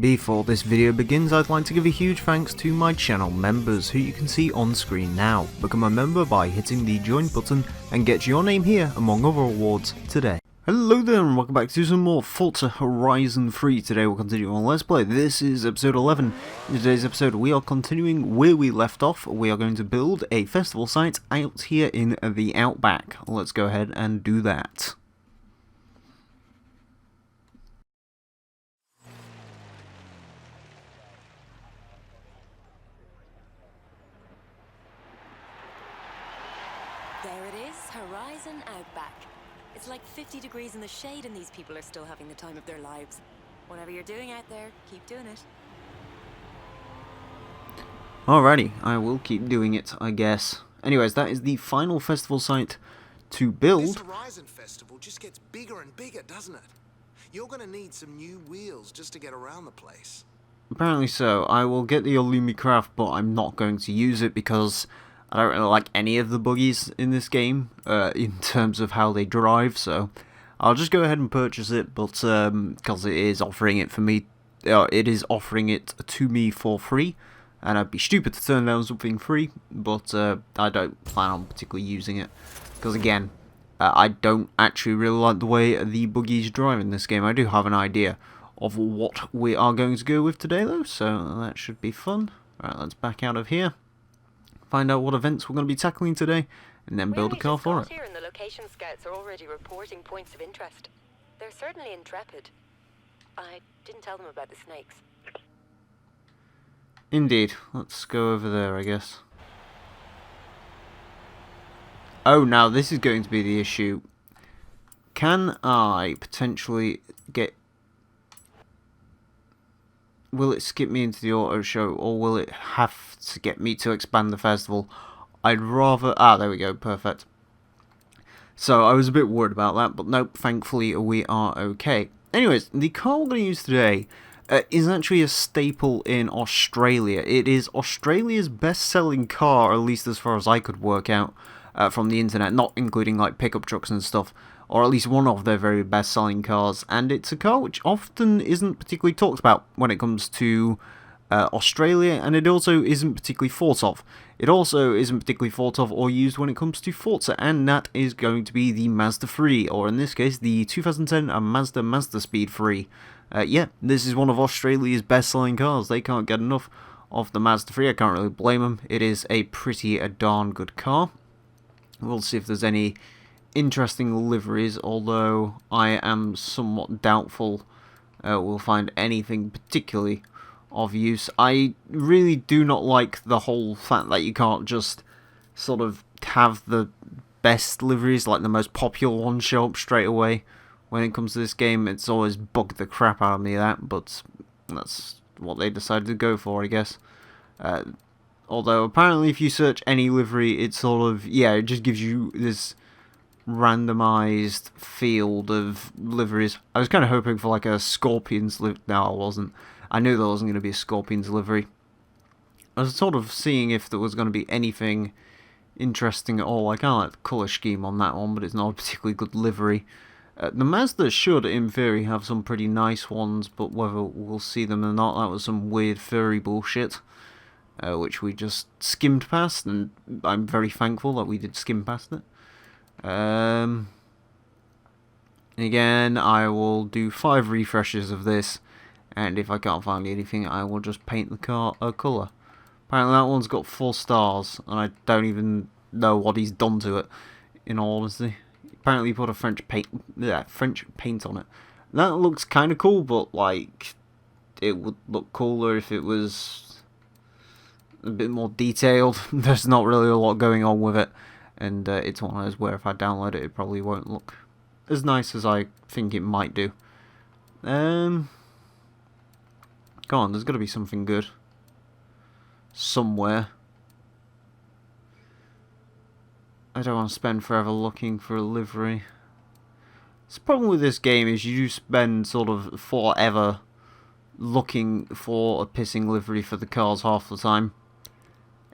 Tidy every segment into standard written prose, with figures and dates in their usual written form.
Before this video begins, I'd like to give a huge thanks to my channel members who you can see on screen now. Become a member by hitting the join button and get your name here among other awards today. Hello there and welcome back to some more Forza Horizon 3. Today we'll continue on Let's Play. This is episode 11. In today's episode we are continuing where we left off. We are going to build a festival site out here in the outback. Let's go ahead and do that. There it is, Horizon Outback. It's like 50 degrees in the shade and these people are still having the time of their lives. Whatever you're doing out there, keep doing it. Alrighty, I will keep doing it, I guess. Anyways, that is the final festival site to build. This Horizon Festival just gets bigger and bigger, doesn't it? You're gonna need some new wheels just to get around the place. Apparently so. I will get the Illumi Craft, but I'm not going to use it because I don't really like any of the buggies in this game, in terms of how they drive, so I'll just go ahead and purchase it, but because it is offering it for me, it is offering it to me for free, and I'd be stupid to turn down something free, but I don't plan on particularly using it, because again, I don't actually really like the way the buggies drive in this game. I do have an idea of what we are going to go with today though, so that should be fun. Alright, let's back out of here. Find out what events we're going to be tackling today, and then build a car for it. Here and the location scouts are already reporting points of interest. They're certainly intrepid. I didn't tell them about the snakes. Indeed. Let's go over there, I guess. Oh, now this is going to be the issue. Can I potentially get... Will it skip me into the auto show, or will it have to get me to expand the festival? I'd rather... Ah, there we go, perfect. So, I was a bit worried about that, but nope, thankfully we are okay. Anyways, the car we're going to use today is actually a staple in Australia. It is Australia's best-selling car, at least as far as I could work out from the internet, not including like pickup trucks and stuff, or at least one of their very best-selling cars, and it's a car which often isn't particularly talked about when it comes to Australia, and it also isn't particularly thought of. It also isn't particularly thought of or used when it comes to Forza, and that is going to be the Mazda 3, or in this case, the 2010 Mazda Speed 3. Yeah, this is one of Australia's best-selling cars. They can't get enough of the Mazda 3. I can't really blame them. It is a darn good car. We'll see if there's any interesting liveries, although I am somewhat doubtful we'll find anything particularly of use. I really do not like the whole fact that you can't just sort of have the best liveries, like the most popular ones, show up straight away. When it comes to this game, it's always bugged the crap out of me, that, but that's what they decided to go for, I guess. Although apparently if you search any livery, it's sort of, yeah, it just gives you this randomized field of liveries. I was kind of hoping for like a Scorpions livery. No, I wasn't. I knew there wasn't going to be a Scorpions livery. I was sort of seeing if there was going to be anything interesting at all. I kind of like the colour scheme on that one, but it's not a particularly good livery. The Mazda should, in theory, have some pretty nice ones, but whether we'll see them or not, that was some weird furry bullshit, which we just skimmed past, and I'm very thankful that we did skim past it. Again, I will do 5 refreshes of this, and if I can't find anything, I will just paint the car a colour. Apparently that one's got 4 stars, and I don't even know what he's done to it, in all honesty. Apparently he put a French paint on it. That looks kind of cool, but like, it would look cooler if it was a bit more detailed. There's not really a lot going on with it. And it's one of those where if I download it, it probably won't look as nice as I think it might do. Come on, there's got to be something good somewhere. I don't want to spend forever looking for a livery. The problem with this game is you spend sort of forever looking for a pissing livery for the cars half the time.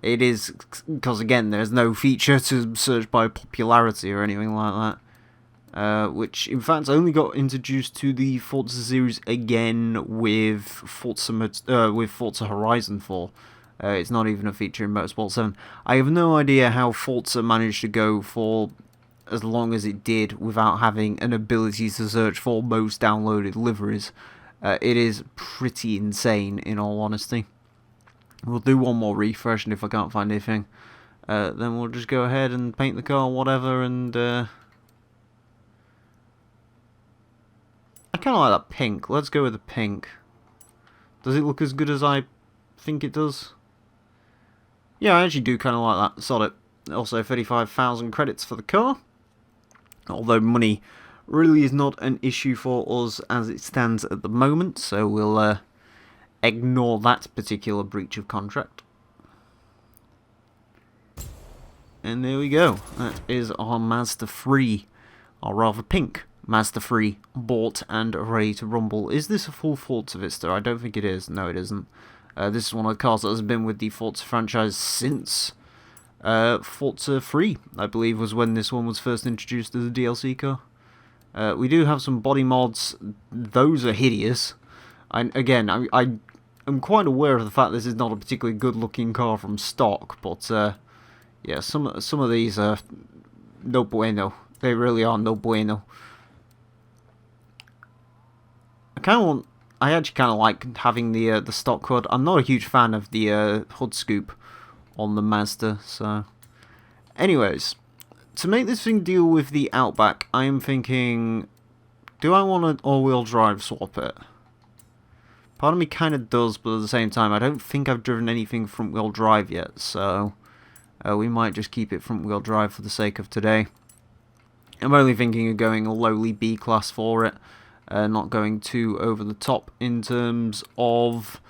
It is, because again, there's no feature to search by popularity or anything like that. which in fact only got introduced to the Forza series again with Forza Horizon 4. It's not even a feature in Motorsport 7. I have no idea how Forza managed to go for as long as it did without having an ability to search for most downloaded liveries. It is pretty insane, in all honesty. We'll do one more refresh, and if I can't find anything, then we'll just go ahead and paint the car, whatever, and I kind of like that pink. Let's go with the pink. Does it look as good as I think it does? Yeah, I actually do kind of like that. Solid. Also, 35,000 credits for the car. Although money really is not an issue for us as it stands at the moment, so we'll ignore that particular breach of contract. And there we go. That is our Mazda 3, or rather pink Mazda 3, bought and ready to rumble. Is this a full Forza Vista? I don't think it is. No, it isn't. This is one of the cars that has been with the Forza franchise since Forza 3, I believe, was when this one was first introduced as a DLC car. We do have some body mods. Those are hideous. I'm quite aware of the fact this is not a particularly good-looking car from stock, but yeah, some of these are no bueno. They really are no bueno. I actually kind of like having the stock hood. I'm not a huge fan of the hood scoop on the Mazda, so... Anyways, to make this thing deal with the Outback, I am thinking, do I want to all-wheel drive swap it? Part of me kind of does, but at the same time, I don't think I've driven anything front-wheel drive yet, so we might just keep it front-wheel drive for the sake of today. I'm only thinking of going a lowly B-class for it, not going too over the top in terms of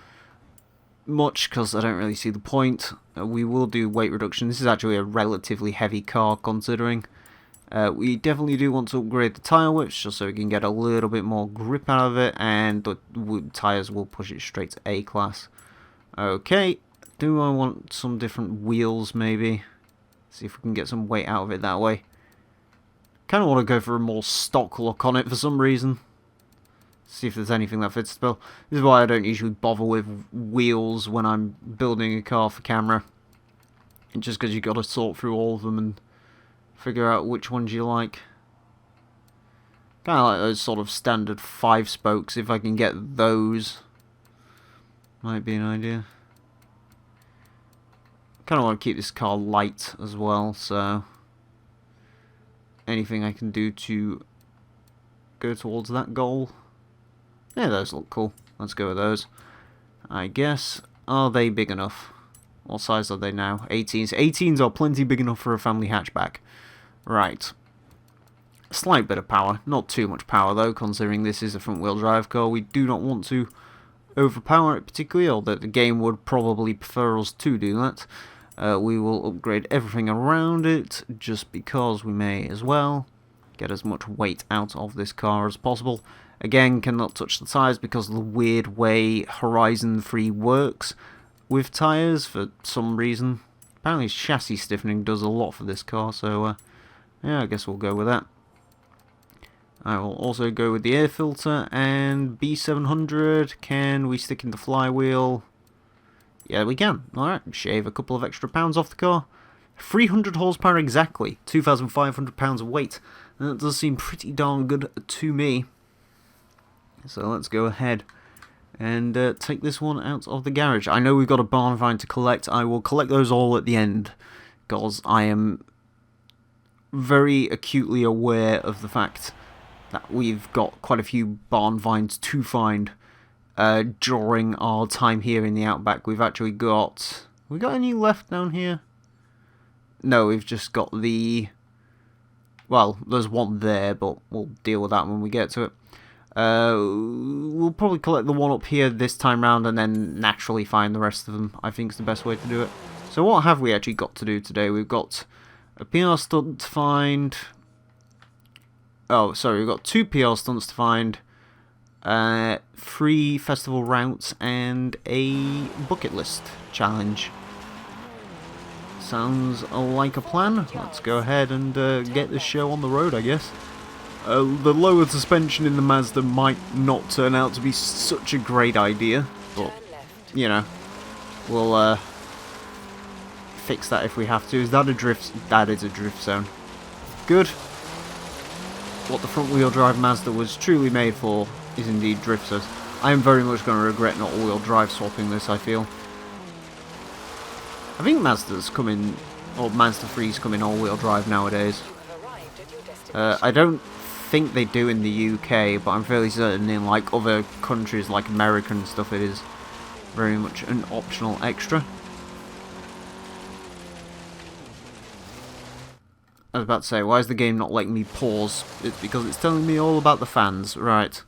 much, because I don't really see the point. We will do weight reduction. This is actually a relatively heavy car, considering. We definitely do want to upgrade the tyre width, just so we can get a little bit more grip out of it, and the tyres will push it straight to A-class. Okay, do I want some different wheels, maybe? See if we can get some weight out of it that way. Kind of want to go for a more stock look on it for some reason. See if there's anything that fits the bill. This is why I don't usually bother with wheels when I'm building a car for camera. And just because you've got to sort through all of them and figure out which ones you like. Kind of like those sort of standard 5 spokes, if I can get those. Might be an idea. Kind of want to keep this car light as well, so anything I can do to go towards that goal. Yeah, those look cool. Let's go with those. I guess. Are they big enough? What size are they now? 18s. 18s are plenty big enough for a family hatchback. Right. Slight bit of power. Not too much power, though, considering this is a front-wheel drive car. We do not want to overpower it particularly, although the game would probably prefer us to do that. We will upgrade everything around it, just because we may as well. Get as much weight out of this car as possible. Again, cannot touch the tyres because of the weird way Horizon 3 works with tyres for some reason. Apparently chassis stiffening does a lot for this car, so yeah, I guess we'll go with that. I will also go with the air filter and B700. Can we stick in the flywheel? Yeah, we can. Alright, shave a couple of extra pounds off the car. 300 horsepower exactly, 2,500 pounds of weight. That does seem pretty darn good to me. So let's go ahead and take this one out of the garage. I know we've got a barn find to collect. I will collect those all at the end, because I am very acutely aware of the fact that we've got quite a few barn finds to find during our time here in the Outback. We've actually got... We got any left down here? No, we've just got the... Well, there's one there, but we'll deal with that when we get to it. We'll probably collect the one up here this time round and then naturally find the rest of them. I think is the best way to do it. So what have we actually got to do today? We've got a PR stunt to find. Oh, sorry, we've got 2 PR stunts to find, 3 festival routes, and a bucket list challenge. Sounds like a plan. Let's go ahead and get this show on the road, I guess. The lowered suspension in the Mazda might not turn out to be such a great idea, but, you know, we'll fix that if we have to. Is that a drift? That is a drift zone. Good. What the front wheel drive Mazda was truly made for is indeed drift zones. I am very much going to regret not all-wheel drive swapping this, I feel. I think Mazda's coming, or Mazda 3's coming all-wheel drive nowadays. I don't think they do in the UK, but I'm fairly certain in like other countries like America and stuff it is very much an optional extra. I was about to say, why is the game not letting me pause? It's because it's telling me all about the fans. Right.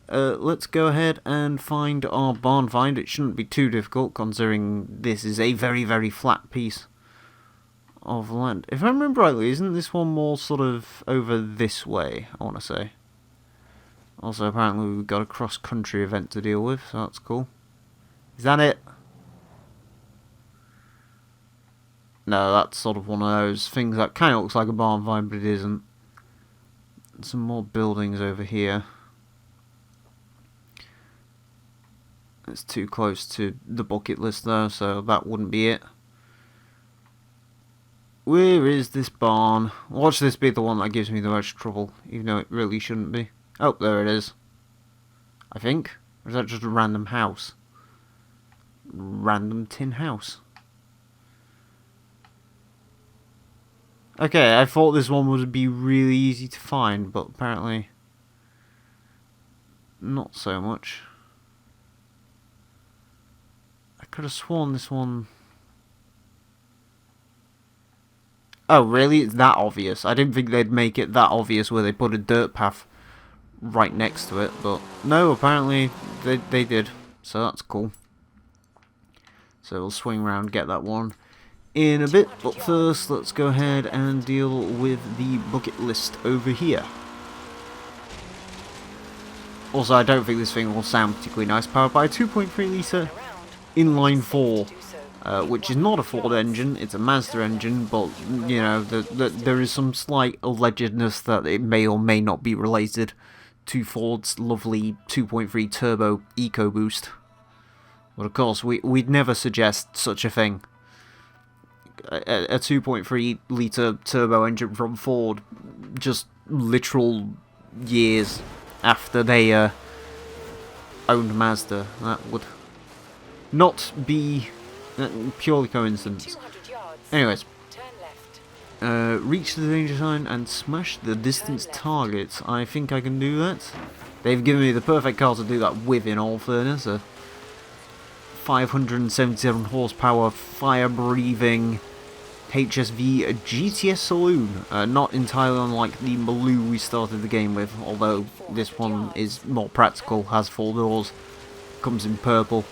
Let's go ahead and find our barn find. It shouldn't be too difficult considering this is a very, very flat piece of land. If I remember rightly, isn't this one more sort of over this way, I want to say. Also, apparently we've got a cross-country event to deal with, so that's cool. Is that it? No, that's sort of one of those things that kind of looks like a barn find, but it isn't. Some more buildings over here. It's too close to the bucket list though, so that wouldn't be it. Where is this barn? Watch this be the one that gives me the most trouble, even though it really shouldn't be. Oh, there it is. I think. Or is that just a random house? Random tin house. Okay, I thought this one would be really easy to find, but apparently not so much. I could have sworn this one... Oh, really? It's that obvious? I didn't think they'd make it that obvious where they put a dirt path right next to it, but no, apparently they did, so that's cool. So we'll swing around and get that one in a bit, but first let's go ahead and deal with the bucket list over here. Also, I don't think this thing will sound particularly nice, powered by a 2.3 litre inline 4. Which is not a Ford engine, it's a Mazda engine, but, you know, there is some slight allegedness that it may or may not be related to Ford's lovely 2.3 turbo EcoBoost. But of course, we'd never suggest such a thing. A 2.3 litre turbo engine from Ford, just literal years after they owned Mazda. That would not be... purely coincidence. Anyways, reach the danger sign and smash the distance target. I think I can do that. They've given me the perfect car to do that with, in all fairness. A 577 horsepower, fire-breathing HSV GTS Saloon. Not entirely unlike the Maloo we started the game with, although this one is more practical, has 4 doors, comes in purple.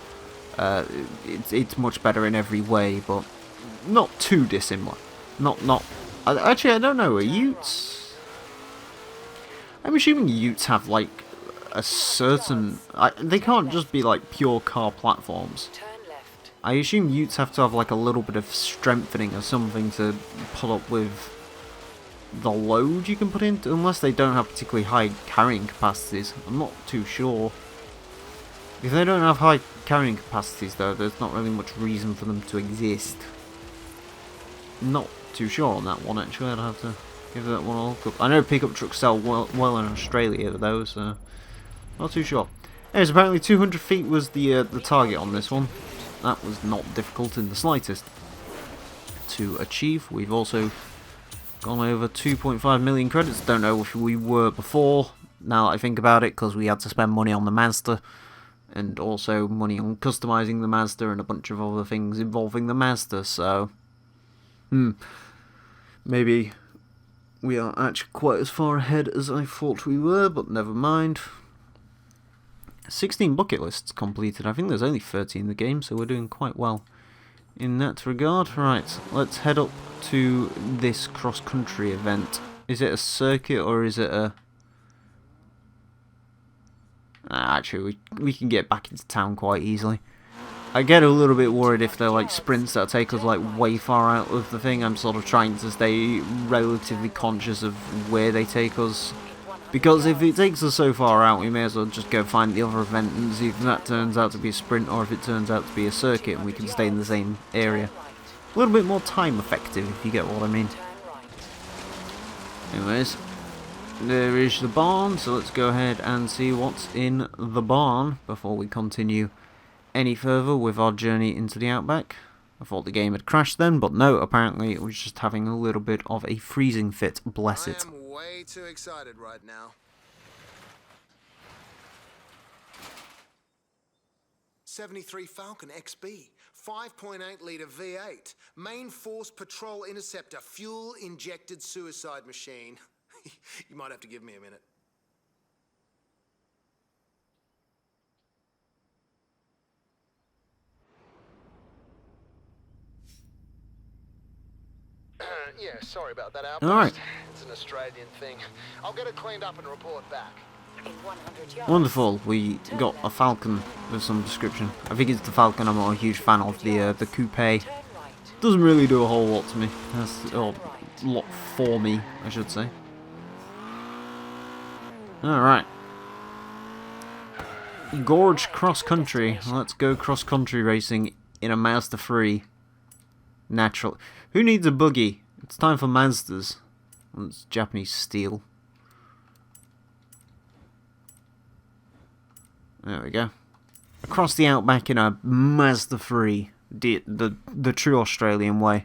It's much better in every way, but not too dissimilar. Actually, I don't know. Are Utes? I'm assuming Utes have like a certain. They can't just be like pure car platforms. I assume Utes have to have like a little bit of strengthening or something to put up with the load you can put in, unless they don't have particularly high carrying capacities. I'm not too sure. If they don't have high carrying capacities though, there's not really much reason for them to exist. Not too sure on that one actually, I'd have to give that one a look. I know pickup trucks sell well in Australia though, so not too sure. Anyways, apparently 200 feet was the target on this one. That was not difficult in the slightest to achieve. We've also gone over 2.5 million credits. Don't know if we were before, now that I think about it, because we had to spend money on the Mazda. And also money on customizing the Mazda and a bunch of other things involving the Mazda, so... maybe we are actually quite as far ahead as I thought we were, but never mind. 16 bucket lists completed. I think there's only 30 in the game, so we're doing quite well in that regard. Right, let's head up to this cross-country event. Is it a circuit or is it a... Actually, we can get back into town quite easily. I get a little bit worried if they're like sprints that take us like way far out of the thing. I'm sort of trying to stay relatively conscious of where they take us Because if it takes us so far out, we may as well just go find the other event and see if that turns out to be a sprint or if it turns out to be a circuit and we can stay in the same area. A little bit more time effective, if you get what I mean. Anyways, there is the barn, so let's go ahead and see what's in the barn before we continue any further with our journey into the outback. I thought the game had crashed then, but no, apparently it was just having a little bit of a freezing fit, bless it. I am way too excited right now. 73 Falcon XB, 5.8 litre V8, main force patrol interceptor, fuel injected suicide machine. You might have to give me a minute. Yeah, sorry about that outburst. Alright. It's an Australian thing. I'll get it cleaned up and report back. In 100 yards. Wonderful, we got a Falcon of some description. I think it's the Falcon I'm not a huge fan of, the coupe. Turn right. Doesn't really do a whole lot to me. That's a lot for me, I should say. Alright. Gorge cross country. Let's go cross country racing in a Mazda 3. Natural. Who needs a buggy? It's time for Mazdas. Well, it's Japanese steel. There we go. Across the outback in a Mazda 3. The true Australian way.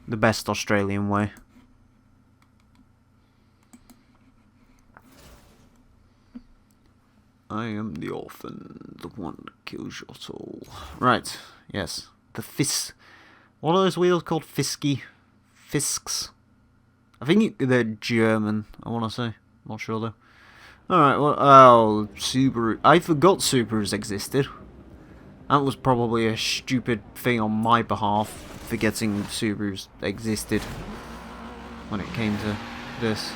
The best Australian way. I am the orphan, the one that kills your soul. Right, yes. The what are those wheels called? Fisks? I think they're German, I want to say. Not sure though. Alright, well, oh, Subaru. I forgot Subarus existed. That was probably a stupid thing on my behalf, forgetting Subarus existed when it came to this.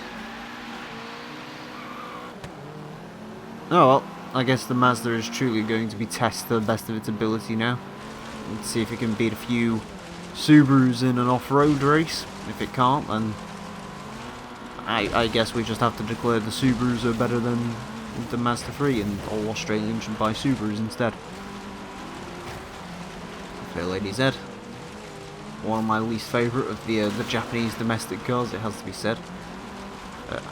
Oh well, I guess the Mazda is truly going to be tested to the best of its ability now. Let's see if it can beat a few Subarus in an off-road race. If it can't, then I guess we just have to declare the Subarus are better than the Mazda 3 and all Australians should buy Subarus instead. Fair Lady Z. One of my least favourite of the Japanese domestic cars, it has to be said.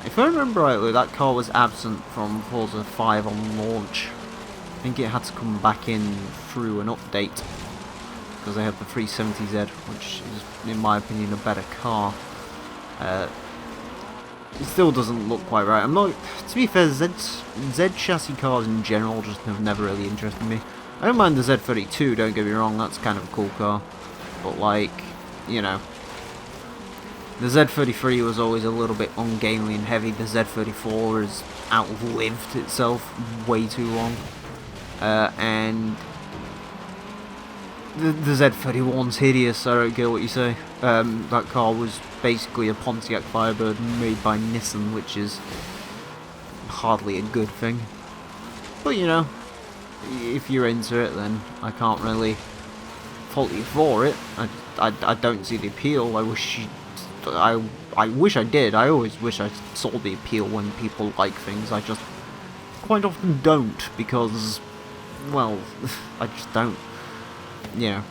If I remember rightly, that car was absent from Forza 5 on launch. I think it had to come back in through an update because they had the 370Z, which is, in my opinion, a better car. It still doesn't look quite right. I'm not. To be fair, Z chassis cars in general just have never really interested me. I don't mind the Z32. Don't get me wrong, that's kind of a cool car. But like, you know. The Z33 was always a little bit ungainly and heavy. The Z34 has outlived itself way too long. And the Z31's hideous, I don't care what you say. That car was basically a Pontiac Firebird made by Nissan, which is hardly a good thing. But you know, if you're into it, then I can't really fault you for it. I don't see the appeal. I wish I did. I always wish I saw the appeal when people like things. I just quite often don't because, well, I just don't. You know.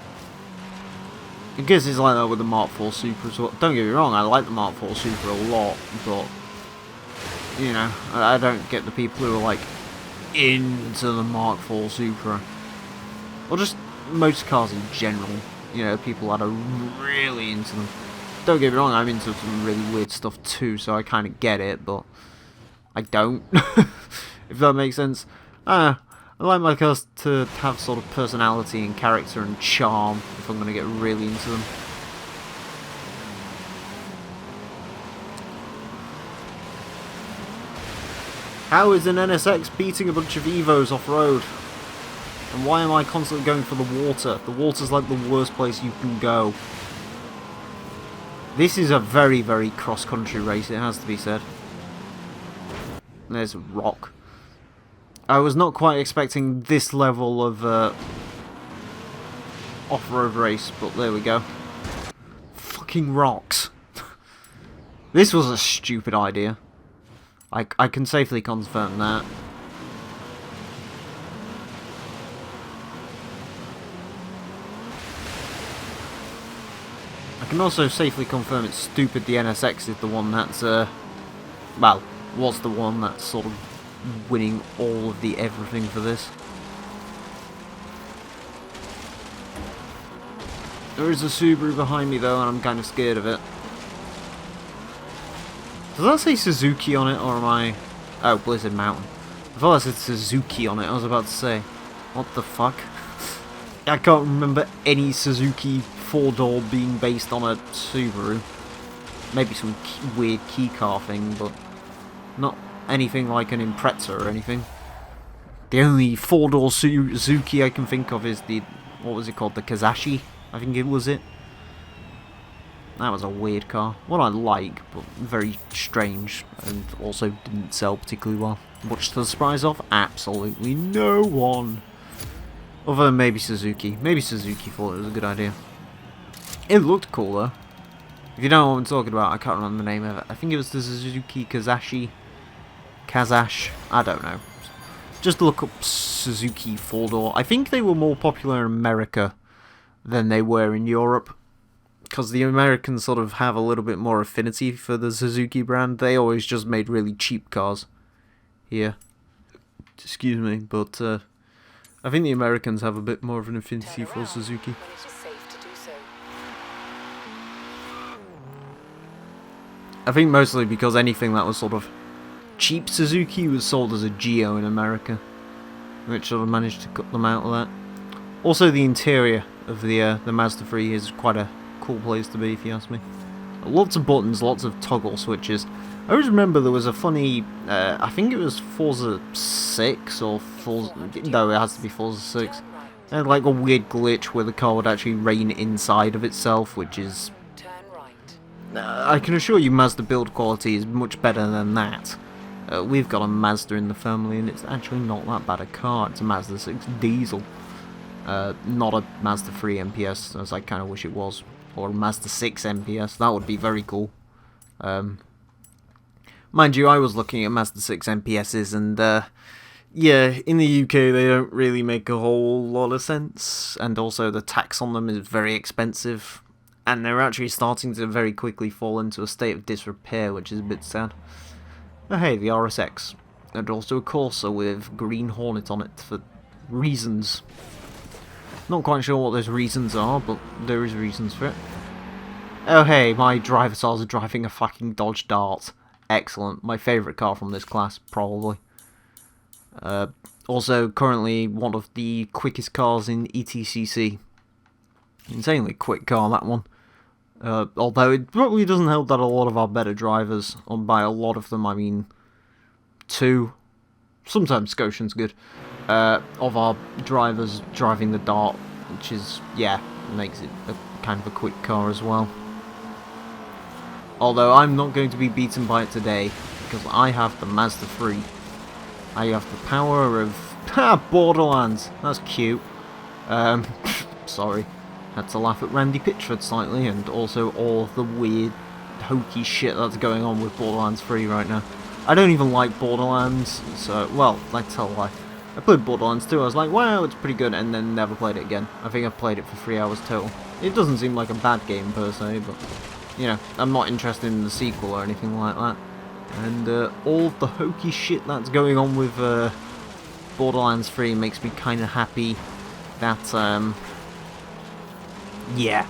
I guess it's like that with the Mark IV Super as well. Don't get me wrong, I like the Mark IV Super a lot, but, you know, I don't get the people who are like into the Mark IV Supra. Or just most cars in general. You know, people that are really into them. Don't get me wrong, I'm into some really weird stuff too, so I kind of get it, but I don't. If that makes sense. I like my cars to have sort of personality and character and charm if I'm going to get really into them. How is an NSX beating a bunch of Evos off-road? And why am I constantly going for the water? The water's like the worst place you can go. This is a very, very cross-country race, it has to be said. There's a rock. I was not quite expecting this level of off-road race, but there we go. Fucking rocks. This was a stupid idea. I can safely confirm that. I can also safely confirm it's stupid the NSX is the one that's, well, was the one that's sort of winning all of the everything for this. There is a Subaru behind me though, and I'm kind of scared of it. Does that say Suzuki on it, or am I... Oh, Blizzard Mountain. I thought that said Suzuki on it, I was about to say. What the fuck? I can't remember any Suzuki 4-door being based on a Subaru. Maybe some weird key car thing, but not anything like an Impreza or anything. The only 4-door Suzuki I can think of is the... What was it called? The Kazashi? I think it was it. That was a weird car. One I like, but very strange, and also didn't sell particularly well. Much to the surprise of absolutely no one. Other than maybe Suzuki. Maybe Suzuki thought it was a good idea. It looked cool though. If you don't know what I'm talking about, I can't remember the name of it. I think it was the Suzuki Kazashi. Kazash. I don't know. Just look up Suzuki 4-door. I think they were more popular in America than they were in Europe. Because the Americans sort of have a little bit more affinity for the Suzuki brand. They always just made really cheap cars here. Excuse me, but I think the Americans have a bit more of an affinity for Suzuki. I think mostly because anything that was sort of cheap Suzuki was sold as a Geo in America, which sort of managed to cut them out of that. Also, the interior of the Mazda 3 is quite a cool place to be, if you ask me. Lots of buttons, lots of toggle switches. I always remember there was a funny, I think it was Forza 6 or Forza, no, it has to be Forza 6. They had like a weird glitch where the car would actually rain inside of itself, which is... I can assure you Mazda build quality is much better than that. We've got a Mazda in the family and it's actually not that bad a car. It's a Mazda 6 diesel. Not a Mazda 3 MPS, as I kind of wish it was. Or a Mazda 6 MPS, that would be very cool. Mind you, I was looking at Mazda 6 MPSs and, yeah, in the UK they don't really make a whole lot of sense. And also the tax on them is very expensive. And they're actually starting to very quickly fall into a state of disrepair, which is a bit sad. Oh hey, the RSX. And also a Corsa with Green Hornet on it for reasons. Not quite sure what those reasons are, but there is reasons for it. Oh hey, my driver stars are driving a fucking Dodge Dart. Excellent. My favourite car from this class, probably. Also, currently one of the quickest cars in ETCC. Insanely quick car, that one. Although it probably doesn't help that a lot of our better drivers, and by a lot of them I mean 2, sometimes Scotian's good, of our drivers driving the Dart, which is, yeah, makes it a kind of a quick car as well. Although I'm not going to be beaten by it today, because I have the Mazda 3. I have the power of... Borderlands! That's cute. Sorry. Had to laugh at Randy Pitchford slightly, and also all of the weird, hokey shit that's going on with Borderlands 3 right now. I don't even like Borderlands, so, well, I tell a lie. I played Borderlands 2, I was like, wow, it's pretty good, and then never played it again. I think I've played it for 3 hours total. It doesn't seem like a bad game per se, but, you know, I'm not interested in the sequel or anything like that. And all of the hokey shit that's going on with Borderlands 3 makes me kind of happy that, yeah,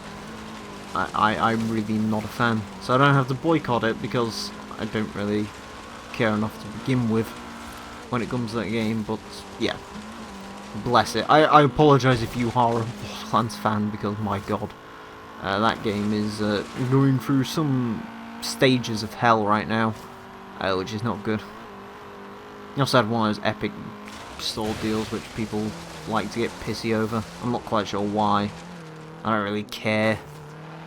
I'm really not a fan. So I don't have to boycott it because I don't really care enough to begin with when it comes to that game, but yeah, bless it. I apologise if you are a Borderlands fan, because my god, that game is going through some stages of hell right now, which is not good. You also had one of those epic store deals which people like to get pissy over. I'm not quite sure why. I don't really care.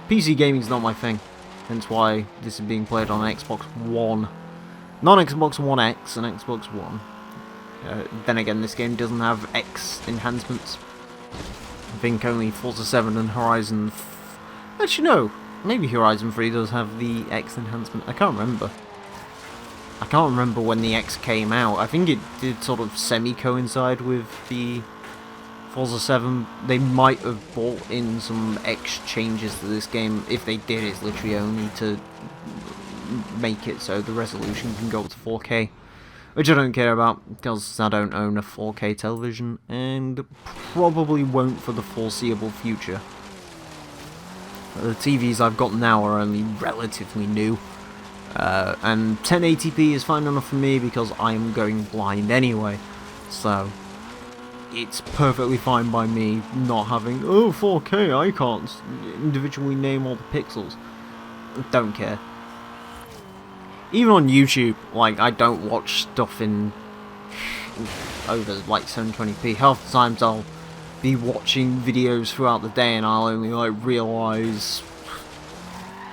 PC gaming's not my thing, hence why this is being played on Xbox One. Not Xbox One X and Xbox One. Then again, this game doesn't have X enhancements. I think only Forza 7 and Horizon... Actually no, maybe Horizon 3 does have the X enhancement. I can't remember. I can't remember when the X came out. I think it did sort of semi-coincide with the Forza 7. They might have brought in some X changes to this game. If they did, it's literally only to make it so the resolution can go up to 4K. Which I don't care about, because I don't own a 4K television, and probably won't for the foreseeable future. The TVs I've got now are only relatively new, and 1080p is fine enough for me because I'm going blind anyway, so it's perfectly fine by me not having, oh 4K, I can't individually name all the pixels. Don't care. Even on YouTube, like, I don't watch stuff in over like 720p. Half the times I'll be watching videos throughout the day and I'll only like realise,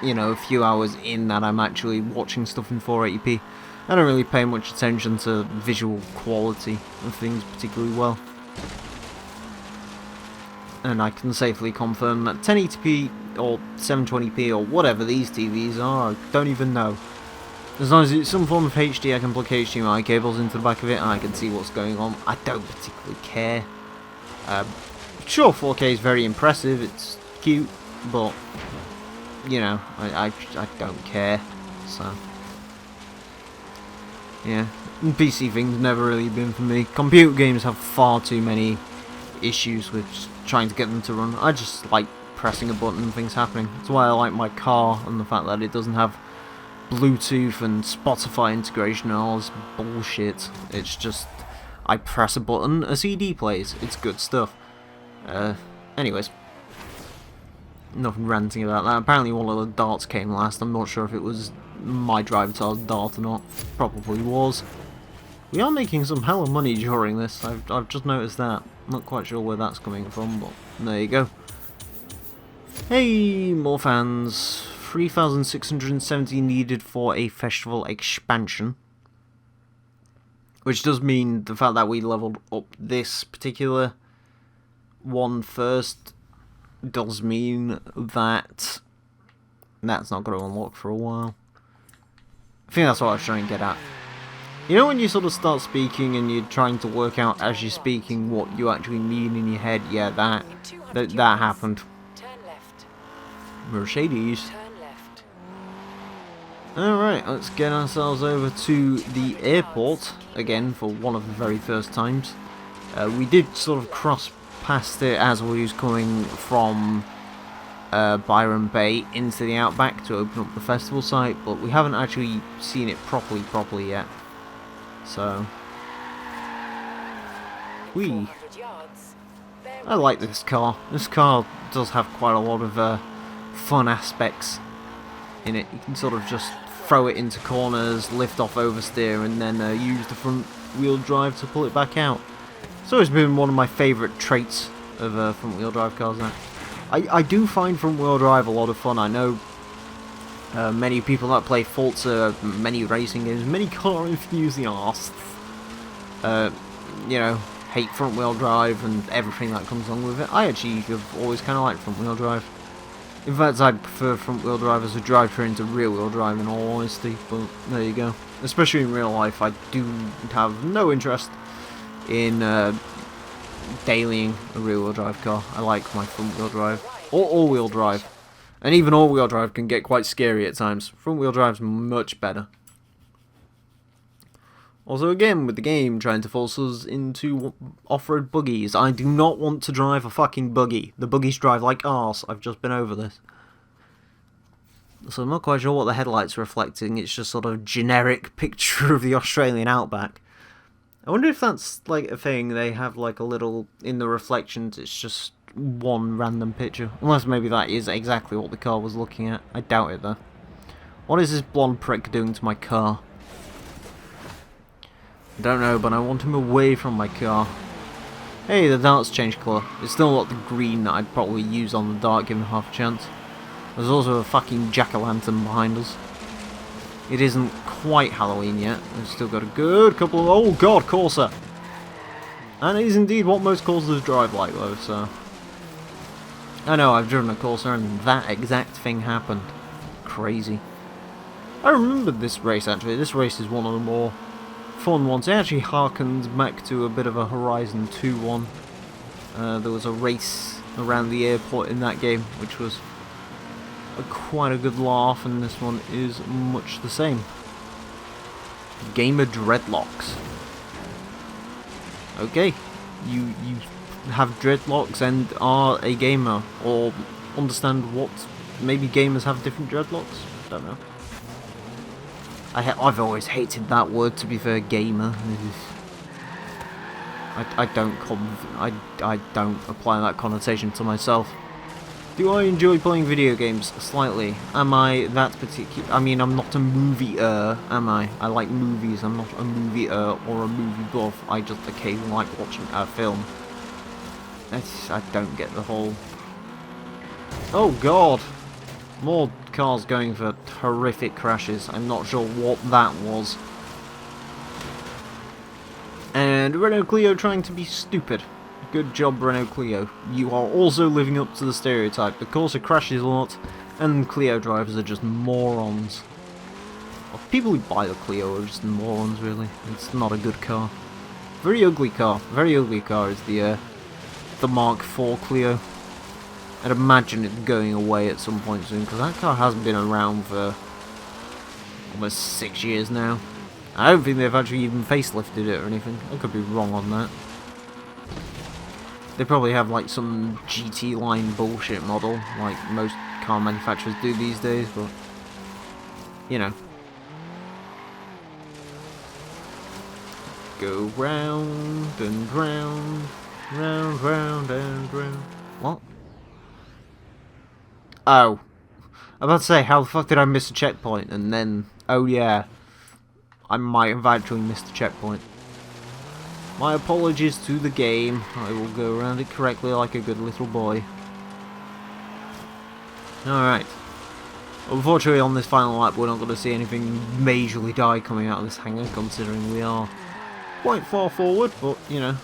you know, a few hours in that I'm actually watching stuff in 480p. I don't really pay much attention to visual quality of things particularly well. And I can safely confirm that 1080p or 720p or whatever these TVs are, I don't even know. As long as it's some form of HD, I can plug HDMI cables into the back of it and I can see what's going on. I don't particularly care. Sure, 4K is very impressive, it's cute, but, you know, I don't care, so. Yeah, PC things never really been for me. Computer games have far too many issues with trying to get them to run. I just like pressing a button and things happening. That's why I like my car and the fact that it doesn't have Bluetooth and Spotify integration and all this bullshit. It's just, I press a button, a CD plays. It's good stuff. Anyways. Nothing ranting about that. Apparently one of the darts came last. I'm not sure if it was my driver's dart or not. Probably was. We are making some hella money during this. I've just noticed that. Not quite sure where that's coming from, but there you go. Hey, more fans. 3,670 needed for a festival expansion. Which does mean the fact that we leveled up this particular one first does mean that that's not going to unlock for a while. I think that's what I was trying to get at. You know when you sort of start speaking and you're trying to work out as you're speaking what you actually mean in your head? Yeah, that happened. Mercedes. Alright, let's get ourselves over to the airport again for one of the very first times. We did sort of cross past it as we was coming from Byron Bay into the Outback to open up the festival site, but we haven't actually seen it properly yet. So, I like this car. This car does have quite a lot of fun aspects in it. You can sort of just throw it into corners, lift off oversteer, and then use the front wheel drive to pull it back out. It's always been one of my favourite traits of front wheel drive cars now. I do find front wheel drive a lot of fun. I know many people that play Forza, many racing games, many car enthusiasts, you know, hate front wheel drive and everything that comes along with it. I actually have always kind of liked front wheel drive. In fact, I'd prefer front wheel drive as a drivetrain to rear wheel drive in all honesty, but there you go. Especially in real life, I do have no interest in dailying a rear wheel drive car. I like my front wheel drive, or all wheel drive. And even all wheel drive can get quite scary at times. Front wheel drive's much better. Also again, with the game trying to force us into off-road buggies. I do not want to drive a fucking buggy. The buggies drive like arse. I've just been over this. So I'm not quite sure what the headlights are reflecting. It's just sort of generic picture of the Australian outback. I wonder if that's like a thing. They have like a little, in the reflections, it's just one random picture. Unless maybe that is exactly what the car was looking at. I doubt it though. What is this blonde prick doing to my car? I don't know, but I want him away from my car. Hey, the dart's changed colour. It's still not the green that I'd probably use on the dart given half a chance. There's also a fucking jack-o'-lantern behind us. It isn't quite Halloween yet. We've still got a good couple of... Oh god, Corsa! And it is indeed what most Corsas drive like though, so... I know, I've driven a Corsa and that exact thing happened. Crazy. I remember this race actually. This race is one of the more fun ones. It actually harkens back to a bit of a Horizon 2 one. There was a race around the airport in that game, which was quite a good laugh, and this one is much the same. Gamer dreadlocks. Okay, you have dreadlocks and are a gamer, or understand what maybe gamers have different dreadlocks. Don't know. I've always hated that word, to be fair, gamer. I don't apply that connotation to myself. Do I enjoy playing video games? Slightly. Am I that particular? I mean, I'm not a movie-er, am I? I like movies. I'm not a movie-er or a movie buff. I just occasionally like watching a film. I don't get the whole... Oh god! More cars going for horrific crashes. I'm not sure what that was. And Renault Clio trying to be stupid. Good job, Renault Clio. You are also living up to the stereotype. The Corsa crashes a lot, and Clio drivers are just morons. Well, people who buy the Clio are just morons, really. It's not a good car. Very ugly car. Very ugly car is the Mark IV Clio. I'd imagine it going away at some point soon, because that car hasn't been around for almost 6 years now. I don't think they've actually even facelifted it or anything. I could be wrong on that. They probably have like some GT line bullshit model, like most car manufacturers do these days, but you know. Go round and round, round, round and round. What? Oh. I'm about to say, how the fuck did I miss a checkpoint? And then, oh yeah, I might have actually missed a checkpoint. My apologies to the game. I will go around it correctly like a good little boy. Alright. Unfortunately, on this final lap, we're not going to see anything majorly die coming out of this hangar, considering we are quite far forward, but, you know.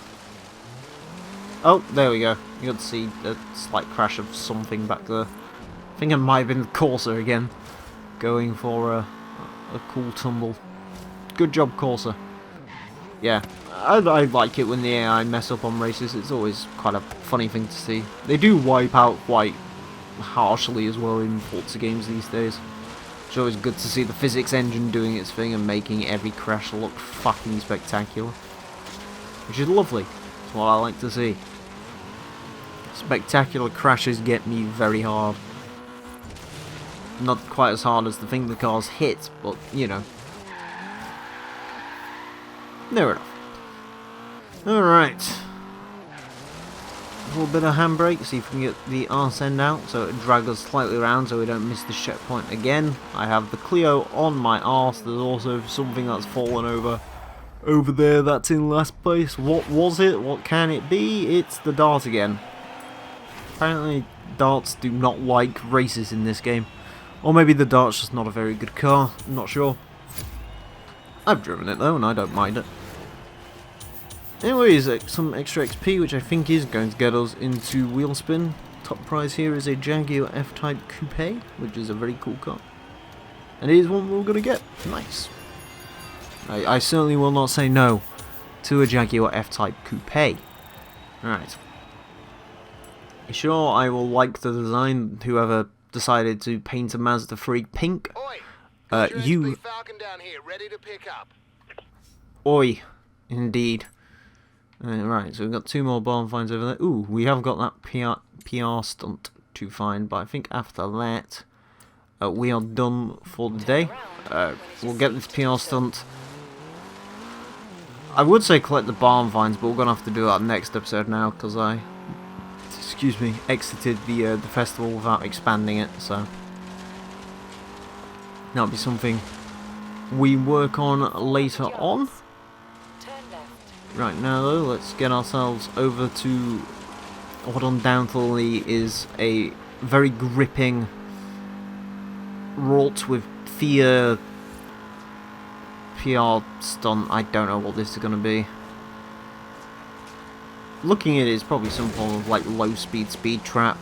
Oh, there we go. You got to see a slight crash of something back there. I think it might have been the Corsa again, going for a cool tumble. Good job, Corsa. Yeah, I like it when the AI mess up on races. It's always quite a funny thing to see. They do wipe out quite harshly as well in Forza games these days. It's always good to see the physics engine doing its thing and making every crash look fucking spectacular. Which is lovely. That's what I like to see. Spectacular crashes get me very hard. Not quite as hard as the thing the cars hit, but, you know. Near enough. Alright. A little bit of handbrake, see if we can get the arse end out so it drags us slightly around so we don't miss the checkpoint again. I have the Clio on my arse. There's also something that's fallen over there that's in last place. What was it? What can it be? It's the Dart again. Apparently Darts do not like races in this game. Or maybe the Dart's just not a very good car. I'm not sure. I've driven it though and I don't mind it. Anyways, some extra XP, which I think is going to get us into wheel spin. Top prize here is a Jaguar F-Type Coupe, which is a very cool car. And it is one we're going to get. Nice. I certainly will not say no to a Jaguar F-Type Coupe. Alright. Sure, I will like the design. Whoever decided to paint a Mazda 3 pink. Oi, you... Falcon down here, ready to pick up. Oi, indeed. Right, so we've got 2 more barn finds over there. Ooh, we have got that PR stunt to find, but I think after that, we are done for the day. We'll get this PR stunt. I would say collect the barn finds, but we're going to have to do that next episode now, because I, excuse me, exited the festival without expanding it, so that'll be something we work on later on. Right now though, let's get ourselves over to what undoubtedly is a very gripping, wrought with fear PR stunt. I don't know what this is going to be. Looking at it, it's probably some form of like low speed trap.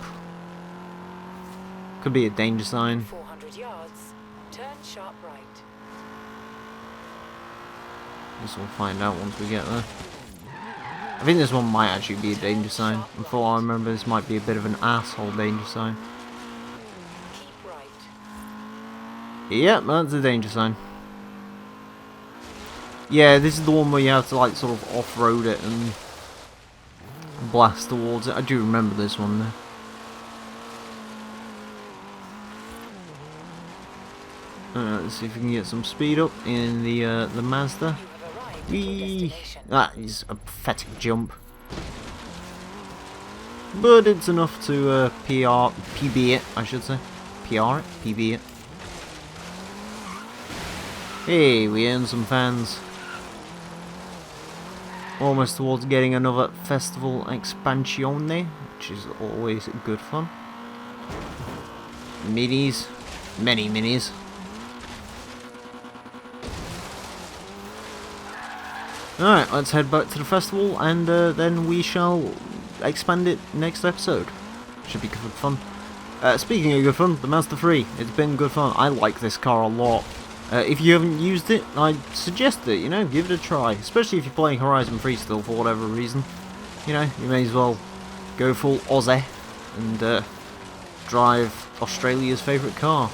Could be a danger sign. 400 yards, turn sharp right. guess we'll find out once we get there. I think this one might actually be a danger sign. And for all I remember, this might be a bit of an asshole danger sign. Keep right. Yep, that's a danger sign. Yeah, this is the one where you have to like sort of off-road it and blast towards it. I do remember this one there. Let's see if we can get some speed up in the Mazda. Whee! That is a pathetic jump. But it's enough to PB it, I should say. PR it? PB it. Hey, we earned some fans. Almost towards getting another festival expansione, which is always good fun. Minis. Many minis. Alright, let's head back to the festival and then we shall expand it next episode. Should be good fun. Speaking of good fun, the Mazda 3. It's been good fun. I like this car a lot. If you haven't used it, I suggest it, you know, give it a try. Especially if you're playing Horizon 3 still for whatever reason. You know, you may as well go full Aussie and drive Australia's favourite car.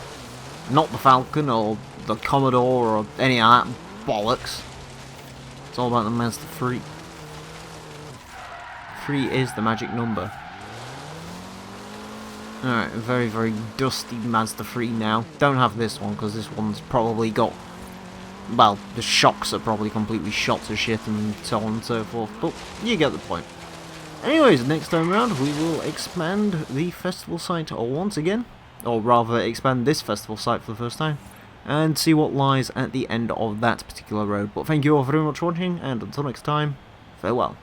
Not the Falcon or the Commodore or any of that bollocks. It's all about the Mazda 3. 3 is the magic number. Alright, very, very dusty Mazda 3 now. Don't have this one, because this one's probably got... Well, the shocks are probably completely shot to shit and so on and so forth, but you get the point. Anyways, next time around we will expand the festival site once again. Or rather, expand this festival site for the first time. And see what lies at the end of that particular road. But thank you all very much for watching, and until next time, farewell.